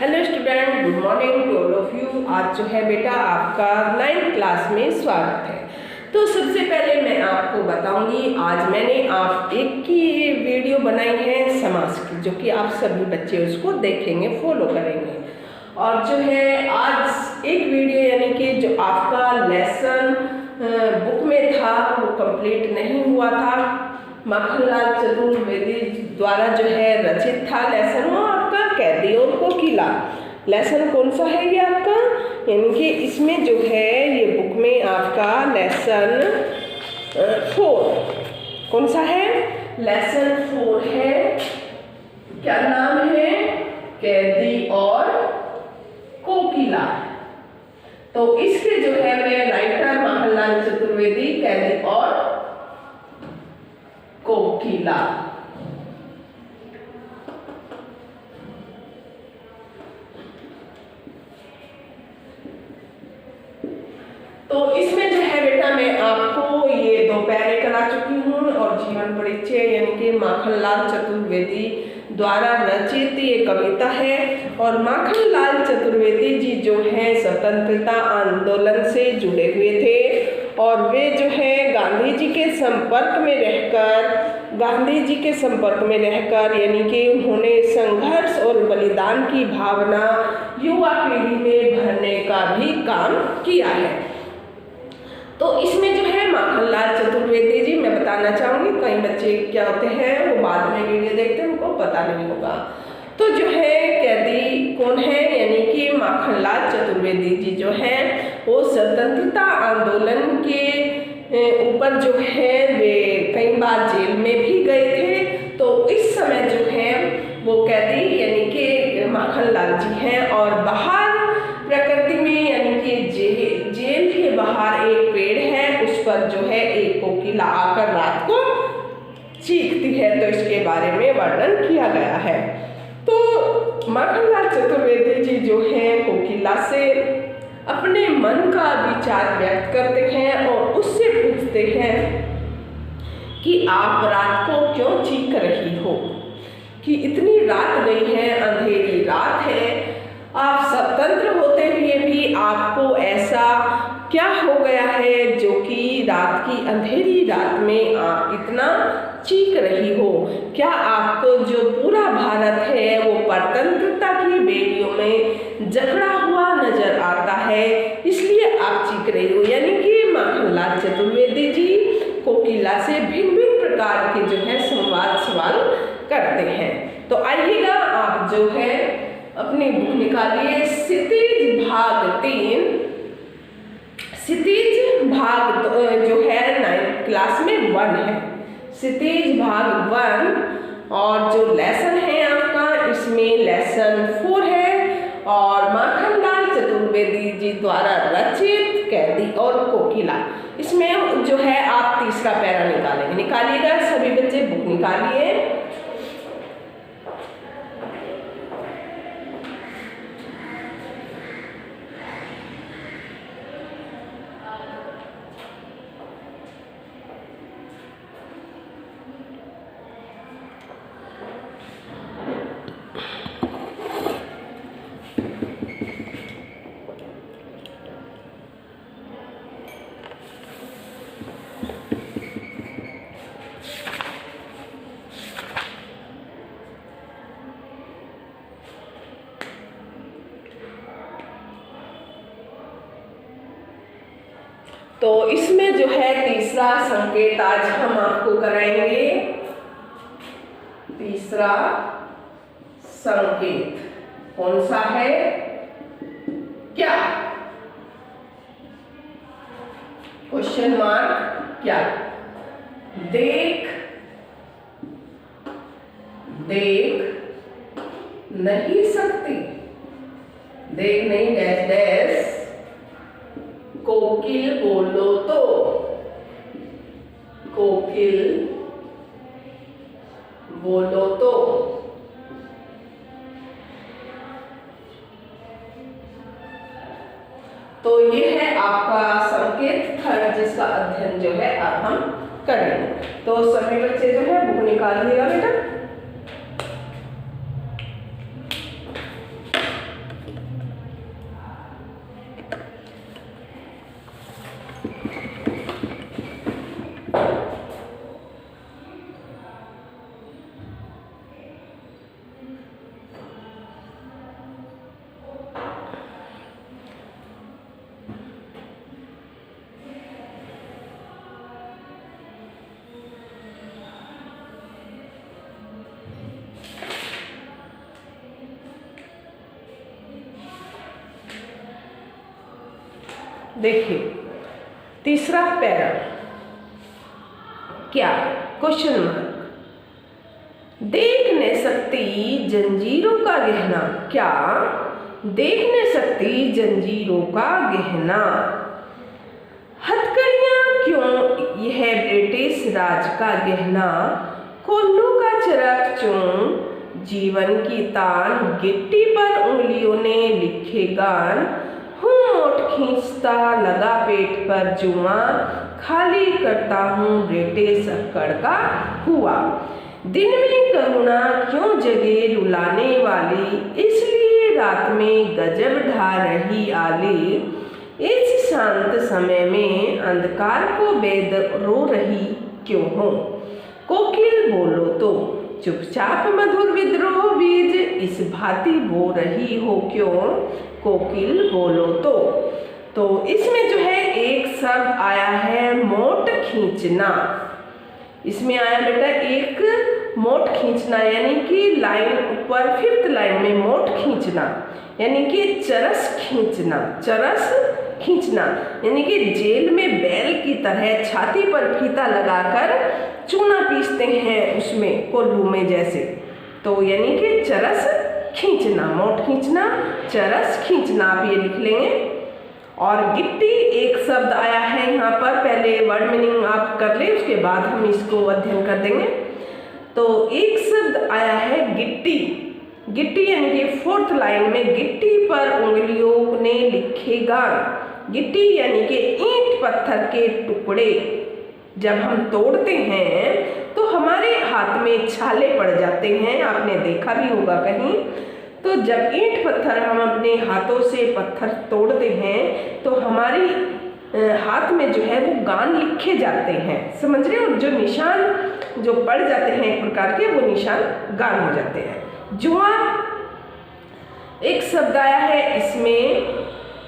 Hello student, good morning to all of you. आज जो है बेटा आपका 9th क्लास में स्वागत है। तो सबसे पहले मैं आपको बताऊंगी, आज मैंने आप एक की वीडियो बनाई है समास की, जो कि आप सभी बच्चे उसको देखेंगे, फॉलो करेंगे। और जो है आज एक वीडियो यानी कि जो आपका लेसन बुक में था वो कंप्लीट नहीं हुआ था, माखनलाल चतुर्वेदी द्वारा जो है रचित था लेसन, वो आपका कैदी और कोकिला। लेसन कौन सा है ये आपका, यानी कि इसमें जो है ये बुक में आपका लेसन 4 कौन सा है, लेसन 4 है। क्या नाम है, कैदी और कोकिला। तो इसके जो है मैं राइटर माखनलाल चतुर्वेदी, कैदी और कोकिला। तो इसमें जो है बेटा मैं आपको ये 2 पैरे करा चुकी हूँ और जीवन परिचय यानी कि माखनलाल चतुर्वेदी द्वारा रचित ये कविता है। और माखनलाल चतुर्वेदी जी जो है स्वतंत्रता आंदोलन से जुड़े हुए थे और वे जो है गांधी जी के संपर्क में रहकर यानी कि उन्होंने संघर्ष और बलिदान की भावना युवा पीढ़ी में भरने का भी काम किया है। तो इसमें जो है माखनलाल चतुर्वेदी जी, मैं बताना चाहूँगी, कई बच्चे क्या होते हैं वो बाद में वीडियो देखते हैं, उनको पता नहीं होगा। तो जो है कैदी कौन है, यानी कि माखनलाल चतुर्वेदी जी जो है वो स्वतंत्रता आंदोलन के ऊपर जो है वे कई बार जेल में भी गए थे। तो इस समय जो है वो कैदी यानी कि माखनलाल जी हैं और बाहर प्रकृति में यानी कि जेल के बाहर एक पेड़ है, उस पर जो है एक कोकिला आकर रात को चीखती है। तो इसके बारे में वर्णन किया गया है। तो माखनलाल चतुर्वेदी जी जो है कोकिला से अपने मन का विचार व्यक्त करते हैं और उससे पूछते हैं कि आप रात को क्यों चीख रही हो, कि इतनी रात गई है, अंधेरी रात है, आप स्वतंत्र होते हुए भी आपको ऐसा क्या हो गया है जो कि रात की अंधेरी रात में आप इतना चीख रही हो। क्या आपको जो पूरा भारत है वो परतंत्रता की बेड़ियों में जकड़ा हुआ नजर आता है, इसलिए आप चीख रही हो। यानी कि माखनलाल चतुर्वेदी जी कोकिला से भिन्न भिन्न प्रकार के जो है सवाल करते हैं। तो आइएगा आप जो है अपनी बुक निकालिए, क्षितिज भाग 3, क्षितिज भाग जो है 9th क्लास में 1 है, क्षितिज भाग 1। और जो लेसन है आपका इसमें लेसन 4 है और माखनलाल चतुर्वेदी जी द्वारा रचित कैदी और कोकिला। इसमें जो है आप तीसरा पैरा निकालेंगे। निकालिएगा सभी बच्चे, बुक निकालिए। तो इसमें जो है तीसरा संकेत आज हम आपको कराएंगे। तीसरा संकेत कौन सा है, क्या, क्वेश्चन मार्क, क्या, देख नहीं सकती, देख नहीं डैश डैश कोकिल बोलो तो, कोकिल बोलो तो। तो ये है आपका संकेत थर्ड, जिसका अध्ययन जो है अब हम करेंगे। तो सभी बच्चे जो है बुक निकाल लिएगा बेटा। देखिए तीसरा पैरा क्या, क्वेश्चन मार्क। देख न सकती जंजीरों का गहना, क्या देख न सकती जंजीरों का गहना। हथकड़ियाँ क्यों यह ब्रिटिश राज का गहना। कोल्लू का चरक चूं जीवन की तान, गिट्टी पर उंगलियों ने लिखे गान। हूँ मोट खींचता लगा पेट पर जुआ, खाली करता हूँ ब्रिटिश अक्कड़ का हुआ। दिन में करुणा क्यों जगे रुलाने वाली, इसलिए रात में गजब ढा रही आली। इस शांत समय में अंधकार को बेद रो रही क्यों हो। कोकिल बोलो तो चुपचाप मधुर विद्रोह बीज, इस भांति बो रही हो क्यों। कोकिल बोलो तो इसमें जो है एक शब्द आया है मोट खींचना। इसमें आया बेटा एक मोट खींचना, यानी कि लाइन ऊपर 5th लाइन में मोट खींचना यानी कि चरस खींचना। चरस खींचना यानी कि जेल में बैल की तरह छाती पर फीता लगाकर चूना पीसते हैं उसमें कोल्लू में जैसे, तो यानी कि चरस खींचना, मोट खींचना, चरस खींचना आप ये लिख लेंगे। और गिट्टी एक शब्द आया है यहाँ पर, पहले वर्ड मीनिंग आप कर ले उसके बाद हम इसको अध्ययन कर देंगे। तो एक शब्द आया है गिट्टी। गिट्टी यानी कि 4th लाइन में गिट्टी पर उंगलियों ने लिखे गान। गिट्टी यानी कि ईंट पत्थर के टुकड़े जब हम तोड़ते हैं तो हमारे हाथ में छाले पड़ जाते हैं, आपने देखा भी होगा कहीं। तो जब ईंट पत्थर हम अपने हाथों से पत्थर तोड़ते हैं तो हमारी हाथ में जो है वो गान लिखे जाते हैं, समझ रहे हो। जो निशान जो पड़ जाते हैं एक प्रकार के, वो निशान गान हो जाते हैं। जुआ एक शब्द आया है इसमें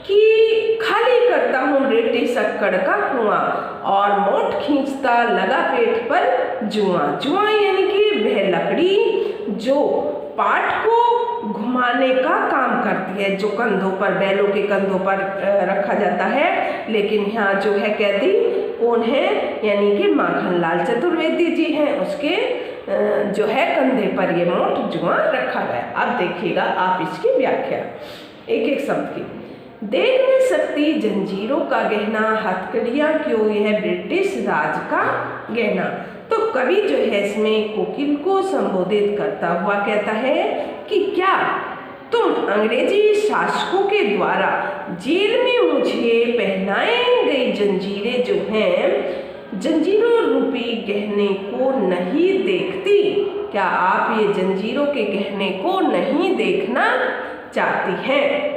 कि खाली करता हूँ ब्रिटिश अक्कड़ का कुआं, और मोट खींचता लगा पेट पर जुआ। जुआ यानी कि वह लकड़ी जो पाट को घुमाने का काम करती है, जो कंधों पर, बैलों के कंधों पर रखा जाता है। लेकिन यहाँ जो है कैदी कौन है, यानी कि माखनलाल चतुर्वेदी जी हैं, उसके जो है कंधे पर ये मोट जुआ रखा गया। अब देखिएगा आप इसकी व्याख्या एक एक शब्द की। देख न सकती जंजीरों का गहना, हथकड़ियाँ क्यों यह ब्रिटिश राज का गहना। तो कवि जो है इसमें कोकिल को संबोधित करता हुआ कहता है कि क्या तुम अंग्रेजी शासकों के द्वारा जेल में मुझे पहनाई गई जंजीरें जो हैं, जंजीरों रूपी गहने को नहीं देखती। क्या आप ये जंजीरों के गहने को नहीं देखना चाहती हैं।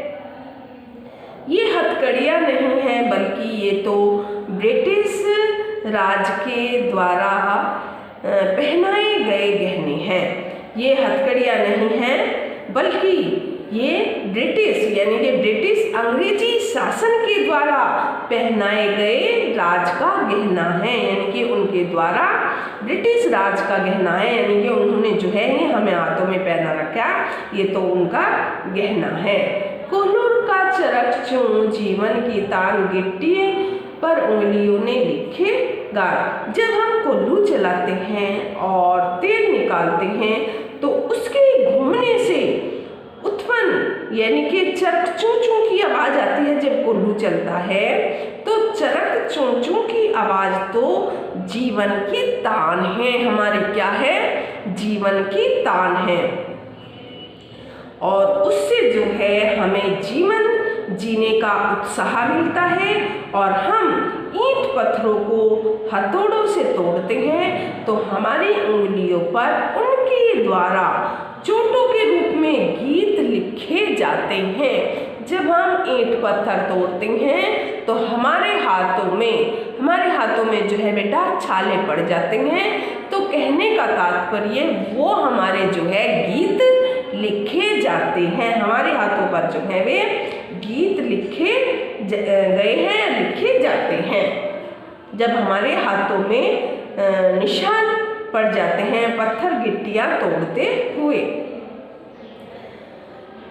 ये हथकड़ियाँ नहीं हैं, बल्कि ये तो ब्रिटिश राज के द्वारा पहनाए गए गहने हैं। ये हथकड़ियाँ नहीं हैं, बल्कि ये ब्रिटिश यानी कि ब्रिटिश अंग्रेजी शासन के द्वारा पहनाए गए राज का गहना है, यानी कि उनके द्वारा ब्रिटिश राज का गहना है, यानी कि उन्होंने जो है ये हमें हाथों में पहना रखा, ये तो उनका गहना है। कोल्लू का चरक चूं जीवन की तान, गिट्टी पर उंगलियों ने लिखे गान। जब हम कोल्लू चलाते हैं और तेल निकालते हैं तो उसके घूमने से उत्पन्न यानी कि चरक चूं चूं की आवाज आती है। जब कोल्लू चलता है तो चरक चूं चूं की आवाज तो जीवन की तान है, हमारी क्या है, जीवन की तान है। और उससे जो है हमें जीवन जीने का उत्साह मिलता है। और हम ईंट पत्थरों को हथौड़ों से तोड़ते हैं तो हमारी उंगलियों पर उनके द्वारा चोटों के रूप में गीत लिखे जाते हैं। जब हम ईंट पत्थर तोड़ते हैं तो हमारे हाथों में जो है बेटा छाले पड़ जाते हैं। तो कहने का तात्पर्य वो हमारे जो है गीत लिखे जाते हैं, हमारे हाथों पर जो है वे गीत लिखे गए हैं, लिखे जाते हैं। जब हमारे हाथों में निशान पड़ जाते हैं पत्थर गिट्टियाँ तोड़ते हुए।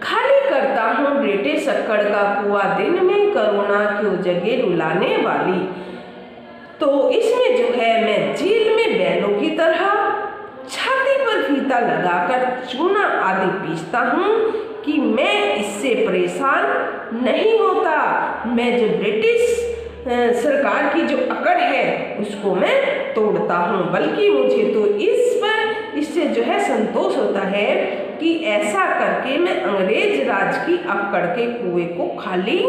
खाली करता हूँ बेटे शक्कर का कुआं, दिन में करुणा क्यों जगे रुलाने वाली। तो इसमें जो है मैं जेल में बैलों की तरह छाती पर फीता लगाकर चूना आदि पीसता हूँ कि मैं इससे परेशान नहीं होता। मैं जो ब्रिटिश सरकार की जो अकड़ है उसको मैं तोड़ता हूँ, बल्कि मुझे तो इससे जो है संतोष होता है कि ऐसा करके मैं अंग्रेज राज की अकड़ के कुएं को खाली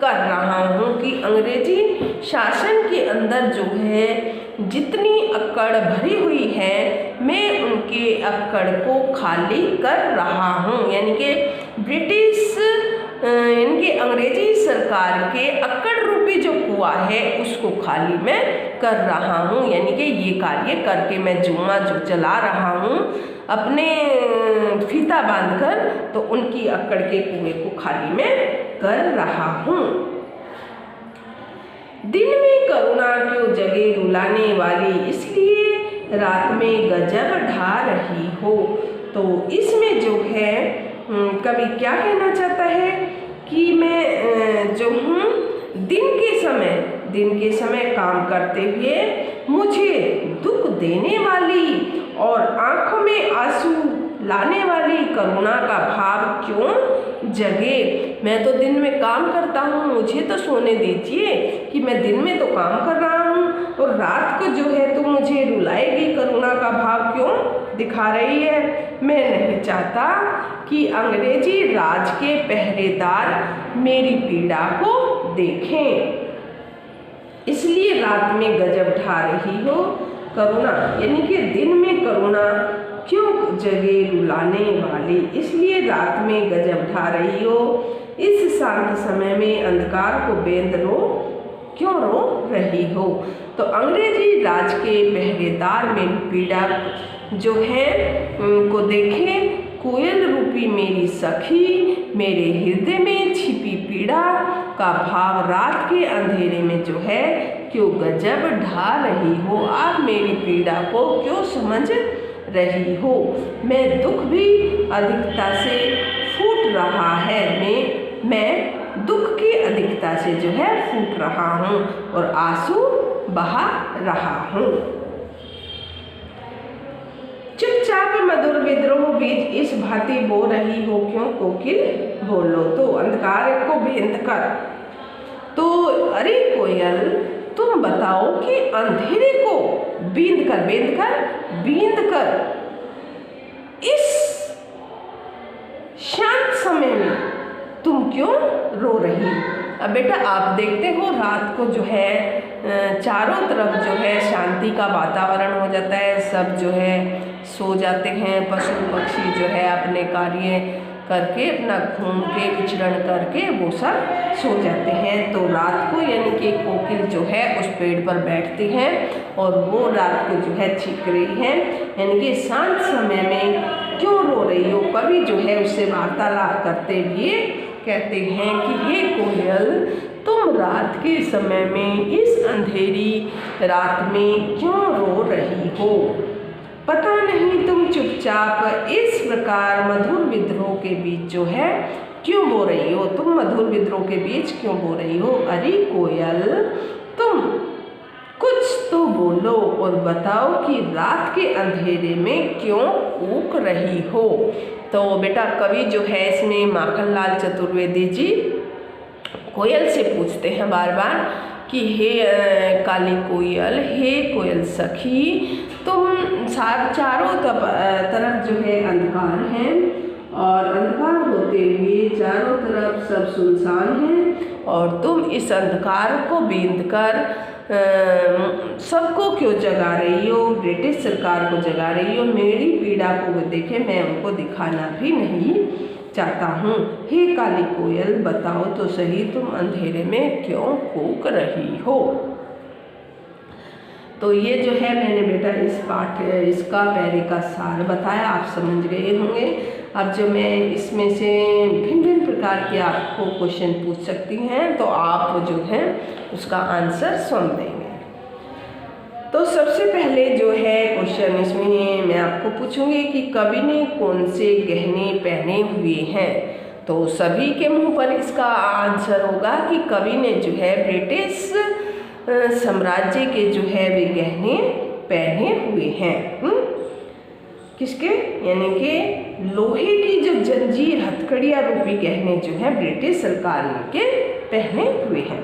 कर रहा हूँ, कि अंग्रेजी शासन के अंदर जो है जितनी अक्कड़ भरी हुई है मैं उनके अक्कड़ को खाली कर रहा हूँ। यानी कि ब्रिटिश यानी कि अंग्रेजी सरकार के अक्कड़ रूपी जो कुआं है उसको खाली मैं कर रहा हूँ। यानी कि ये कार्य करके मैं जुम्मा जो चला रहा हूँ अपने फीता बांधकर, तो उनकी अक्कड़ के कुएं को खाली मैं कर रहा हूँ। दिन में करुणा क्यों जगे रुलाने वाली, इसलिए रात में गजब ढा रही हो। तो इसमें जो है कवि क्या कहना चाहता है कि मैं जो हूँ दिन के समय काम करते हुए मुझे दुख देने वाली और आंखों में आंसू लाने वाली करुणा का भाव क्यों जगे। मैं तो दिन में काम करता हूँ, मुझे तो सोने दीजिए कि मैं दिन में तो काम कर रहा हूँ और रात को जो है तो मुझे रुलाएगी, करुणा का भाव क्यों दिखा रही है। मैं नहीं चाहता कि अंग्रेजी राज के पहरेदार मेरी पीड़ा को देखें, इसलिए रात में गजब ढा रही हो करुणा। यानी कि दिन में करुणा क्यों जगे रुलाने वाली, इसलिए रात में गजब ढा रही हो। इस शांत समय में अंधकार को बेंद क्यों रो रही हो। तो अंग्रेजी राज के पहरेदार मेरी पीड़ा जो है उनको देखें, कोयल रूपी मेरी सखी मेरे हृदय में छिपी पीड़ा का भाव रात के अंधेरे में जो है क्यों गजब ढा रही हो। आप मेरी पीड़ा को क्यों समझ रही हो। मैं दुख भी अधिकता से फूट रहा है, मैं दुख की अधिकता से जो है फूट रहा हूँ और आंसू बहा रहा हूँ। चुपचाप मधुर विद्रोह बीज इस भांति बो रही हो क्यों कोकिल बोलो। तो अंधकार को भेद कर, तो अरे कोयल तुम बताओ कि अंधेरे को बींद कर इस शांत समय में तुम क्यों रो रही। अब बेटा आप देखते हो रात को जो है चारों तरफ जो है शांति का वातावरण हो जाता है, सब जो है सो जाते हैं, पशु पक्षी जो है अपने कार्य करके अपना घूम के विचरण करके वो सब सो जाते हैं। तो रात को यानी कि कोकिल जो है उस पेड़ पर बैठती है और वो रात को जो है चीख रही है, यानी कि शांत समय में क्यों रो रही हो। कवि जो है उससे वार्तालाप करते हुए कहते हैं कि ये कोयल तुम रात के समय में इस अंधेरी रात में क्यों रो रही हो। पता नहीं तुम चुपचाप इस प्रकार मधुर विद्रोह के बीच जो है क्यों बो रही हो। तुम मधुर विद्रोह के बीच क्यों बो रही हो। अरे कोयल तुम कुछ तो बोलो और बताओ कि रात के अंधेरे में क्यों कूक रही हो। तो बेटा कवि जो है इसमें माखनलाल चतुर्वेदी जी कोयल से पूछते हैं बार बार कि हे काली कोयल, हे कोयल सखी, तुम चारों तरफ जो है अंधकार है और अंधकार होते हुए चारों तरफ सब सुनसान है और तुम इस अंधकार को बींद कर सबको क्यों जगा रही हो, ब्रिटिश सरकार को जगा रही हो। मेरी पीड़ा को देखे मैं उनको दिखाना भी नहीं चाहता हूँ। हे काली कोयल बताओ तो सही तुम अंधेरे में क्यों कूक रही हो। तो ये जो है मैंने बेटा इसका पैरे का सार बताया, आप समझ गए होंगे। अब जो मैं इसमें से भिन्न भिन्न प्रकार के आपको क्वेश्चन पूछ सकती हैं तो आप जो है उसका आंसर सुन देंगे। तो सबसे पहले जो है क्वेश्चन इसमें मैं आपको पूछूंगी कि कवि ने कौन से गहने पहने हुए हैं। तो सभी के मुंह पर इसका आंसर होगा कि कवि ने जो है ब्रिटिश साम्राज्य के जो है वे गहने पहने हुए हैं। किसके, यानी कि लोहे की जो जंजीर हथकड़िया रूपी गहने जो है ब्रिटिश सरकार के पहने हुए हैं।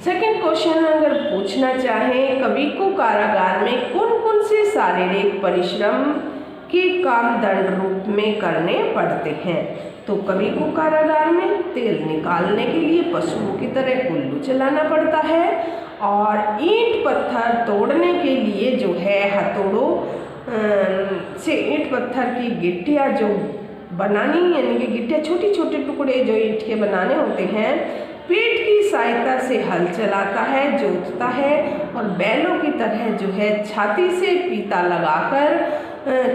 सेकंड क्वेश्चन अगर पूछना चाहें, कवि को कारागार में कौन कौन से शारीरिक परिश्रम के काम दंड रूप में करने पड़ते हैं? तो कवि को कारागार में तेल निकालने के लिए पशुओं की तरह कुल्लू चलाना पड़ता है, और ईंट पत्थर तोड़ने के लिए जो है हथौड़ों से ईंट पत्थर की गिट्टियाँ जो बनानी, यानी कि गिट्टियाँ छोटे छोटे टुकड़े जो ईंट के बनाने होते हैं, पेट की सहायता से हल चलाता है, जोतता है, और बैलों की तरह जो है छाती से पीता लगाकर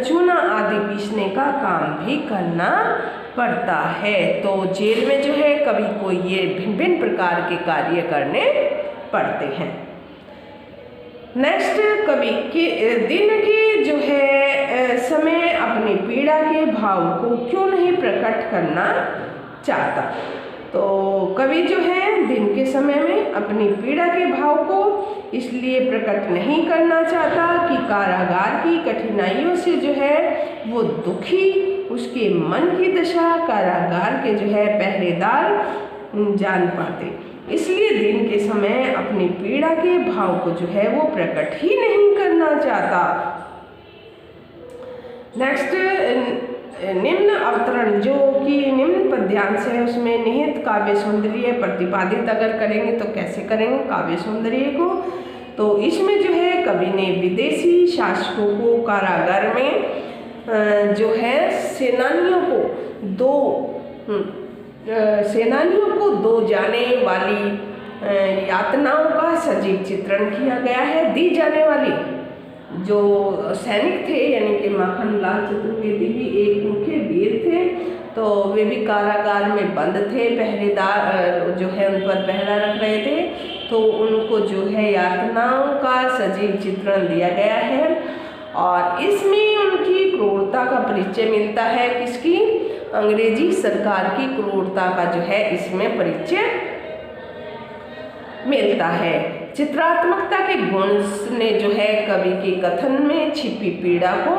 चूना आदि पीसने का काम भी करना पड़ता है। तो जेल में जो है कवि को ये भिन्न भिन्न प्रकार के कार्य करने पड़ते हैं। नेक्स्ट, कवि के दिन के जो है समय अपनी पीड़ा के भाव को क्यों नहीं प्रकट करना चाहता? तो कवि जो है दिन के समय में अपनी पीड़ा के भाव को इसलिए प्रकट नहीं करना चाहता कि कारागार की कठिनाइयों से जो है वो दुखी उसके मन की दशा कारागार के जो है पहरेदार जान पाते, इसलिए दिन के समय अपनी पीड़ा के भाव को जो है वो प्रकट ही नहीं करना चाहता। नेक्स्ट, निम्न अवतरण जो कि निम्न पद्यांश है उसमें निहित काव्य सौंदर्य प्रतिपादित अगर करेंगे तो कैसे करेंगे काव्य सौंदर्य को? तो इसमें जो है कवि ने विदेशी शासकों को कारागार में जो है सेनानियों को दो जाने वाली यातनाओं का सजीव चित्रण किया गया है। दी जाने वाली जो सैनिक थे, यानी कि माखनलाल चतुर्वेदी भी एक मुख्य वीर थे, तो वे भी कारागार में बंद थे, पहरेदार जो है उन पर पहरा रख रहे थे, तो उनको जो है यातनाओं का सजीव चित्रण दिया गया है, और इसमें उनकी क्रूरता का परिचय मिलता है। किसकी? अंग्रेजी सरकार की क्रूरता का जो है इसमें परिचय मिलता है। चित्रात्मकता के गुण ने जो है कवि के कथन में छिपी पीड़ा को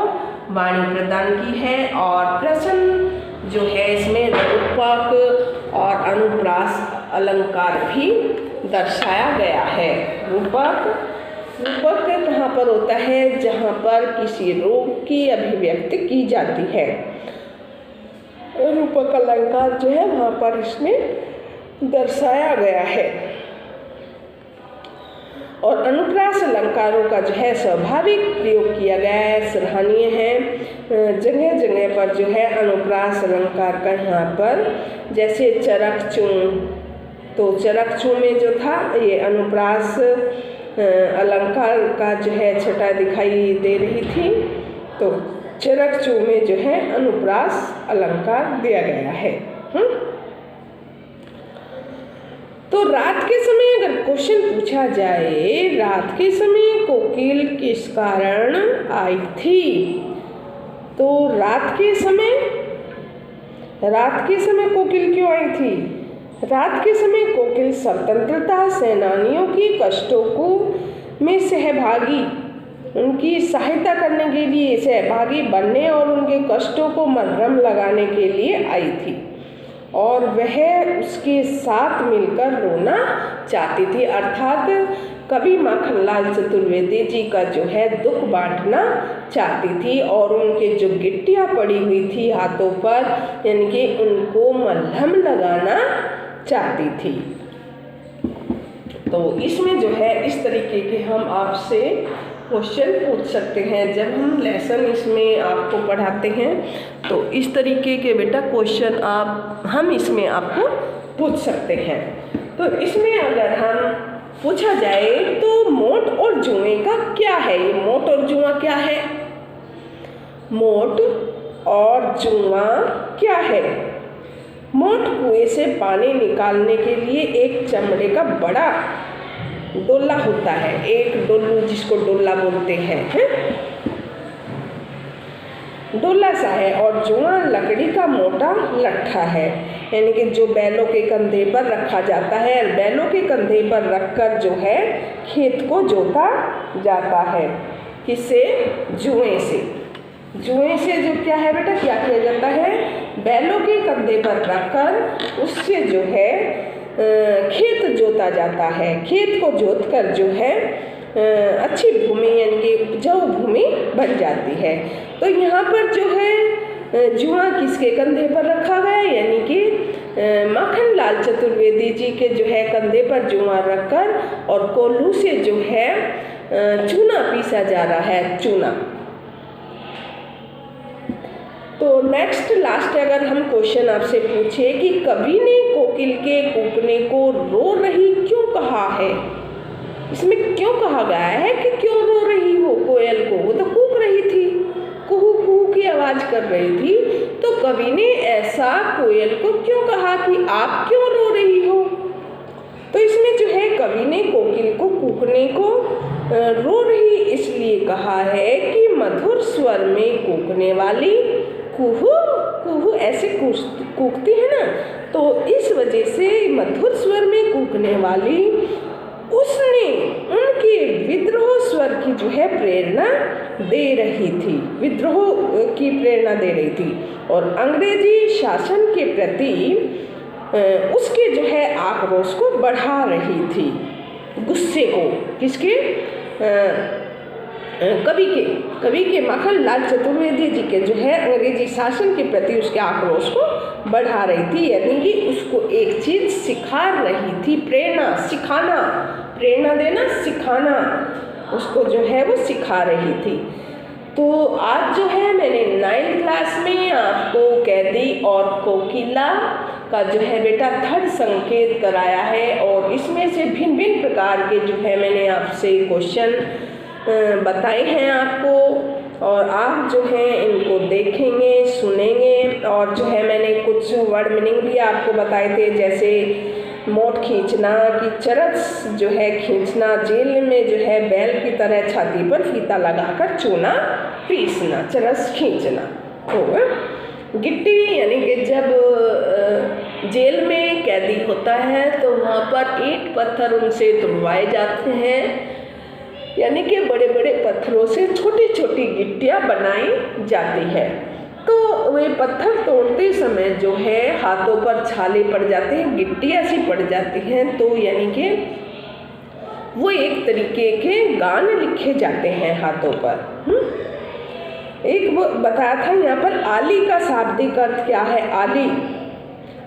वाणी प्रदान की है, और प्रश्न जो है इसमें रूपक और अनुप्रास अलंकार भी दर्शाया गया है। रूपक कहाँ पर होता है? जहाँ पर किसी रूप की अभिव्यक्ति की जाती है। रूपक अलंकार जो है वहाँ पर इसमें दर्शाया गया है, और अनुप्रास अलंकारों का जो है स्वाभाविक प्रयोग किया गया है, सराहनीय है। जगह जगह पर जो है अनुप्रास अलंकार का यहाँ पर, जैसे चरकचूं, तो चरकचूं में जो था ये अनुप्रास अलंकार का जो है छटा दिखाई दे रही थी, तो चरकचूं में जो है अनुप्रास अलंकार दिया गया है। तो रात के समय अगर क्वेश्चन पूछा जाए, रात के समय कोकिल किस कारण आई थी? तो रात के समय कोकिल क्यों आई थी? रात के समय कोकिल स्वतंत्रता सेनानियों की कष्टों को में सहभागी, उनकी सहायता करने के लिए सहभागी बनने और उनके कष्टों को मरहम लगाने के लिए आई थी, और वह उसके साथ मिलकर रोना चाहती थी। अर्थात कवि माखनलाल चतुर्वेदी जी का जो है दुख बांटना चाहती थी, और उनके जो गिट्टियाँ पड़ी हुई थी हाथों पर, यानी कि उनको मलहम लगाना चाहती थी। तो इसमें जो है इस तरीके के हम आपसे क्वेश्चन पूछ सकते हैं। जब हम लेसन इसमें आपको पढ़ाते हैं तो इस तरीके के बेटा क्वेश्चन हम इसमें आपको पूछ सकते हैं। तो इसमें अगर हम पूछा जाए तो मोट और जुएं का क्या है? ये मोट और जुआ क्या है? मोट और जुआ क्या है? मोट कुएं से पानी निकालने के लिए एक चमड़े का बड़ा डोला होता है, एक डोलू जिसको डोला बोलते हैं। डोला सा है और जुआ लकड़ी का मोटा लट्ठा है। यानी कि जो बैलों के कंधे पर रखा जाता है, बैलों के कंधे पर रखकर जो है खेत को जोता जाता है। किससे? जुए से। जुए से जो क्या है बेटा, क्या किया जाता है? बैलों के कंधे पर रखकर उससे जो है खेत जोता जाता है। खेत को जोतकर जो है अच्छी भूमि यानी कि उपजाऊ भूमि बन जाती है। तो यहाँ पर जो है जुआ किसके कंधे पर रखा गया, यानी कि माखनलाल चतुर्वेदी जी के जो है कंधे पर जुआ रखकर और कोल्हू से जो है चूना पीसा जा रहा है, चूना। तो नेक्स्ट लास्ट अगर हम क्वेश्चन आपसे पूछे कि कवि ने कोकिल के कूकने को रो रही क्यों कहा है, इसमें क्यों कहा गया है कि क्यों रो रही हो कोयल को? वो तो कूक रही थी, कुहू कुहू की आवाज कर रही थी, तो कवि ने ऐसा कोयल को क्यों कहा कि आप क्यों रो रही हो? तो इसमें जो है कवि ने कोकिल को कूकने को रो रही इसलिए कहा है कि मधुर स्वर में कूकने वाली कुहू कुहू ऐसे कूकती है ना, तो इस वजह से मधुर स्वर में कूकने वाली उसने उनके विद्रोह स्वर की जो है प्रेरणा दे रही थी, विद्रोह की प्रेरणा दे रही थी और अंग्रेजी शासन के प्रति उसके जो है आक्रोश को बढ़ा रही थी, गुस्से को। किसके? कवि के माखनलाल चतुर्वेदी जी के जो है अंग्रेजी शासन के प्रति उसके आक्रोश को बढ़ा रही थी, यानी कि उसको एक चीज सिखा रही थी, प्रेरणा, सिखाना, प्रेरणा देना, सिखाना, उसको जो है वो सिखा रही थी। तो आज जो है मैंने 9th क्लास में आपको कैदी और कोकिला का जो है बेटा थर्ड संकेत कराया है और इसमें से भिन्न भिन्न प्रकार के जो है मैंने आपसे क्वेश्चन बताए हैं आपको और आप जो है इनको देखेंगे, सुनेंगे और जो है मैंने कुछ वर्ड मीनिंग भी आपको बताए थे, जैसे मोट खींचना कि चरस जो है खींचना, जेल में जो है बैल की तरह छाती पर फीता लगाकर चूना पीसना, चरस खींचना होगा। गिट्टी यानी कि जब जेल में कैदी होता है तो वहाँ पर ईंट पत्थर उनसे तुड़वाए जाते हैं, यानी कि बड़े बड़े पत्थरों से छोटी छोटी गिट्टियाँ बनाई जाती है। तो वे पत्थर तोड़ते समय जो है हाथों पर छाले पड़ जाते हैं, गिट्टियाँ सी पड़ जाती हैं, तो यानी कि वो एक तरीके के गान लिखे जाते हैं हाथों पर। एक वो बताया था यहाँ पर आली का शाब्दिक अर्थ क्या है? आली,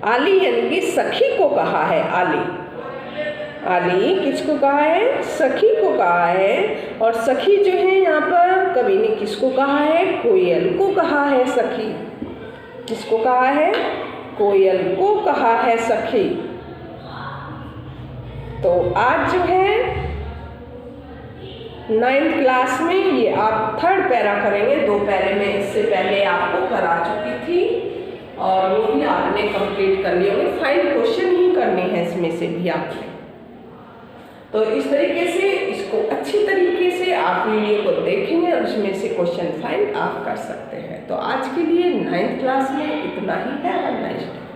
आली यानी कि सखी को कहा है। आली, आली किसको कहा है? सखी को कहा है। और सखी जो है यहाँ पर कवि ने किसको कहा है? कोयल को कहा है सखी। किसको कहा है? कोयल को कहा है सखी। तो आज जो है 9th क्लास में ये आप थर्ड पैरा करेंगे, 2 पैरे में इससे पहले आपको करा चुकी थी और वो भी आपने कंप्लीट कर लिए होंगे। 5 क्वेश्चन ही करने हैं इसमें से भी आपने। तो इस तरीके से इसको अच्छी तरीके से आप वीडियो को देखेंगे और उसमें से क्वेश्चन फाइंड आप कर सकते हैं। तो आज के लिए 9th क्लास में इतना ही है। और नेक्स्ट